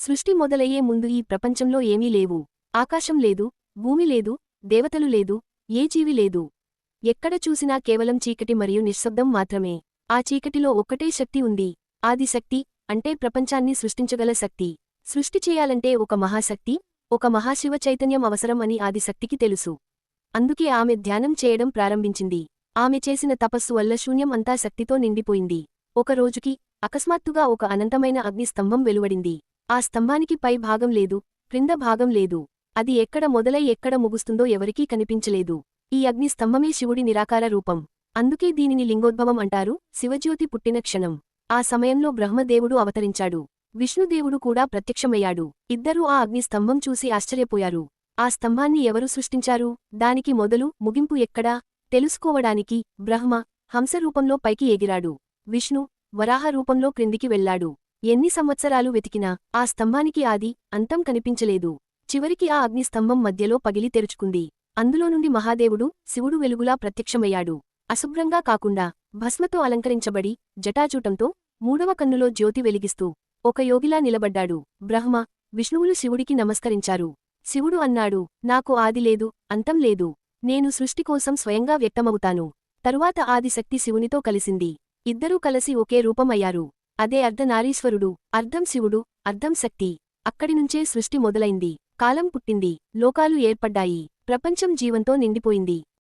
సృష్టి మొదలయ్యే ముందు ఈ ప్రపంచంలో ఏమీ లేవు. ఆకాశం లేదు, భూమి లేదు, దేవతలు లేదు, ఏ జీవి లేదు. ఎక్కడ చూసినా కేవలం చీకటి మరియు నిశ్శబ్దం మాత్రమే. ఆ చీకటిలో ఒక్కటే శక్తి ఉంది. ఆదిశక్తి, అంటే ప్రపంచాన్ని సృష్టించగల శక్తి. సృష్టి చేయాలంటే ఒక మహాశక్తి, ఒక మహాశివ చైతన్యం అవసరం అని ఆదిశక్తికి తెలుసు. అందుకే ఆమె ధ్యానం చేయడం ప్రారంభించింది. ఆమె చేసిన తపస్సు వల్ల శూన్యం అంతా శక్తితో నిండిపోయింది. ఒక రోజుకి అకస్మాత్తుగా ఒక అనంతమైన అగ్ని స్తంభం వెలువడింది. ఆ స్తంభానికి పై భాగం లేదు, క్రింద భాగం లేదు. అది ఎక్కడ మొదలై ఎక్కడ ముగుస్తుందో ఎవరికీ కనిపించలేదు. ఈ అగ్ని స్తంభమే శివుడి నిరాకార రూపం. అందుకే దీనిని లింగోద్భవం అంటారు, శివజ్యోతి పుట్టిన క్షణం. ఆ సమయంలో బ్రహ్మదేవుడు అవతరించాడు. విష్ణుదేవుడు కూడా ప్రత్యక్షమయ్యాడు. ఇద్దరూ ఆ అగ్ని స్తంభం చూసి ఆశ్చర్యపోయారు. ఆ స్తంభాన్ని ఎవరు సృష్టించారు, దానికి మొదలు ముగింపు ఎక్కడా తెలుసుకోవడానికి బ్రహ్మ హంసరూపంలో పైకి ఎగిరాడు. విష్ణు వరాహ రూపంలో క్రిందికి వెళ్లాడు. ఎన్ని సంవత్సరాలు వెతికినా ఆ స్తంభానికి ఆది అంతం కనిపించలేదు. చివరికి ఆ అగ్ని స్తంభం మధ్యలో పగిలి తెరుచుకుంది. అందులో నుండి మహాదేవుడు శివుడు వెలుగులా ప్రత్యక్షమయ్యాడు. అశుభ్రంగా కాకుండా భస్మతో అలంకరించబడి జటాజూటంతో మూడవ కన్నులో జ్యోతి వెలిగిస్తూ ఒక యోగిలా నిలబడ్డాడు. బ్రహ్మ విష్ణువులు శివుడికి నమస్కరించారు. శివుడు అన్నాడు, నాకు ఆది లేదు, అంతం లేదు. నేను సృష్టి కోసం స్వయంగా వ్యక్తమవుతాను. తరువాత ఆదిశక్తి శివునితో కలిసింది. ఇద్దరూ కలిసి ఒకే రూపం అయ్యారు. అదే అర్ధనారీశ్వరుడు, అర్ధం శివుడు, అర్ధం శక్తి. అక్కడినుంచే సృష్టి మొదలైంది. కాలం పుట్టింది, లోకాలు ఏర్పడ్డాయి, ప్రపంచం జీవంతో నిండిపోయింది.